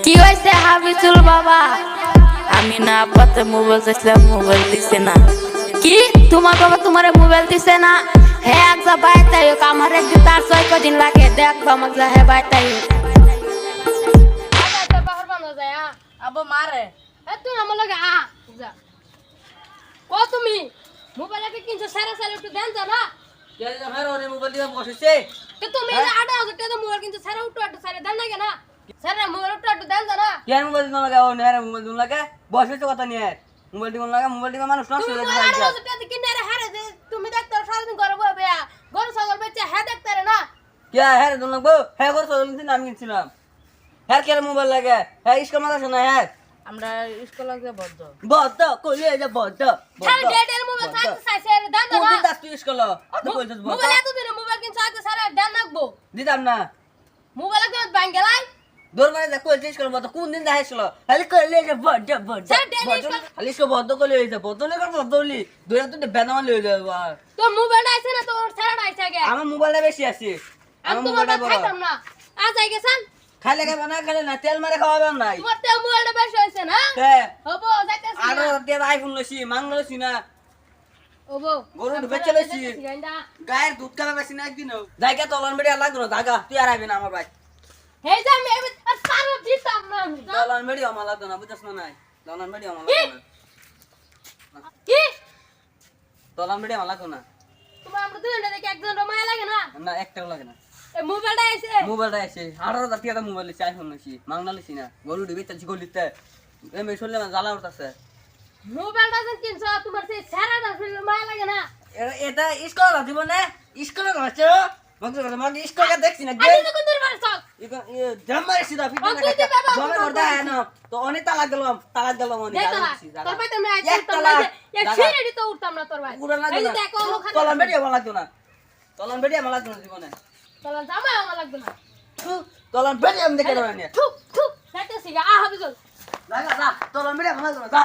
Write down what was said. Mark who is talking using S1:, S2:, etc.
S1: কি হয়েছে হাবিজুল বাবা? আমি না আব্বাতে মোবাইল চাইছিলাম, মোবাইল দিছে না। কি তোমার বাবা তোমারে মোবাইল দিছে না? হ্যাঁ একজা বাইতাই আমার একদিন তার 6 কদিন লাগে দেখবা আমাকে হ্যাঁ বাইতাই
S2: আবো মারে
S3: তুই আমার লাগে যা কো তুমি মোবাইল একটা কিনছো সারা সারা একটু দেন যা না
S2: কে যা ফের ওরে মোবাইল দিয়ে বসেছে
S3: তো তুমি 8,000 টাকা মোবাইল কিনছো সারা উঠো একটু সারা দেন না কেন সারা মোবাইল উঠো একটু দেন যা না
S2: কে মোবাইল দিন লাগা ও নেরে মোবাইল দিন লাগা বসেছে কথা নিয়ে মোবাইল দিন লাগা মোবাইল দিন মানুষ নষ্ট
S3: তুমি
S2: হয়ে যায়
S3: 8,000 টাকা কিনে রে হারে দে তুমি দেখতে সারাদিন করবো বেয়া গরু ছাগল বেচে হ্যাঁ দেখতে রে না
S2: কে হ্যাঁ দিন লাগবো হ্যাঁ করে চল দিন আমি কিনছিলাম হ্যাঁ কে মোবাইল লাগে হ্যাঁ ইসকা মাথা শোনা হ্যাঁ
S3: আমরা স্কুল লাগে বদ্ধ
S2: বদ্ধ কইলে যে বদ্ধ
S3: সারা ডেটের মোবাইল থাকতে চাইছে রে দেন যা না
S2: কোন দাস তুই ইসকাল অত কইছস বদ্ধ
S3: মোবাইল এত দিন মোবাইল কিনছো আগে সারা দেন রাখবো
S2: দিতাম না
S3: মোবাইল একটা বাঙ্গেলাই
S2: দূর মানে যা কইছিস ইসকাল বদ্ধ কোন দিন যাইছিল খালি কইলে যে বদ্ধ বদ্ধ
S3: স্যার, ডেলি ইসকাল-
S2: খালি ইসকা বদ্ধ কইলে যে বদ্ধ লেগে বদ্ধ হলি দুই তো বেনামা লই যাবা
S3: তো মোবাইল আইছে না তোর সারা আইছে আগে
S2: আমার মোবাইলটা বেশি আছে
S3: আমি
S2: আমার
S3: তো
S2: মোবাইলটা
S3: মোবাইল
S2: বড়
S3: খাইতাম না আজ আই গেছেন
S2: খাইলে খাবে না খাইলে না তেল মারে খাওয়াবেন নাই
S3: তোমার তো মোবাইলটা বেশি হইছে না
S2: হ্যাঁ
S3: হবো যাইতেছি
S2: আর
S3: না
S2: দিয়ে আইফোন লইছি মাংল লইছি না
S3: হবো
S2: গরু বেচে লইছি গায়ের দুধ খাবে বেশি না একদিন জায়গা তলন বেড়ে আর লাগতো না জায়গা তুই আর আইবি না আমার ভাই
S3: হেই যে আমি এবার আর সারা দিতাম না আমি
S2: তলন বেড়ে আমার লাগতো না বুঝছ না নাই তলন বেড়ে আমার লাগতো না
S3: কি
S2: তলন বেড়ে আমার লাগতো না
S3: তোমার আমরা দুজনে দেখে একজন মায়া লাগে না
S2: না একটাও লাগে না
S3: এই মোবাইলটা আইছে
S2: মোবাইলটা আছে 18,000 টাকা মোবাইল লইছি আইফোন লইছি মাংনা লইছি না গরু বেচে গলিতে এমনি শুনলে না জ্বালা উঠতাছে
S3: মোবাইলটা যে কিনছো তোমার সেই সারাটা ফিল মায়া লাগে না
S2: এটা স্কুল দিব না স্কুলে আছে মানে স্কুলে দেখছি না
S3: আমি তো কোন দূর সব
S2: জামাই সিধা ফিটা
S3: তুই তো বাবা
S2: জমে করতে হয় না তো অনেক তালাক গেলাম অনেক
S3: দেখ তোর ভাই তুমি আইছ তোর ভাই এক সিঁড়ি তো উঠতাম না তোর ভাই
S2: পুরা লাগতো
S3: এই যে
S2: না
S3: দেখো ওখানে
S2: তলন বেরিয়ে আমার লাগতো না তলন বেরিয়ে আমার লাগতো না জীবনে
S3: তোর জামাই আমার লাগবে না
S2: তলন বেরিয়ে আমি দেখে দেবো না
S3: থু থু যাইতেছি গা আ হাবিজুল
S2: যা তলন বেরিয়ে আমার লাগতো না যা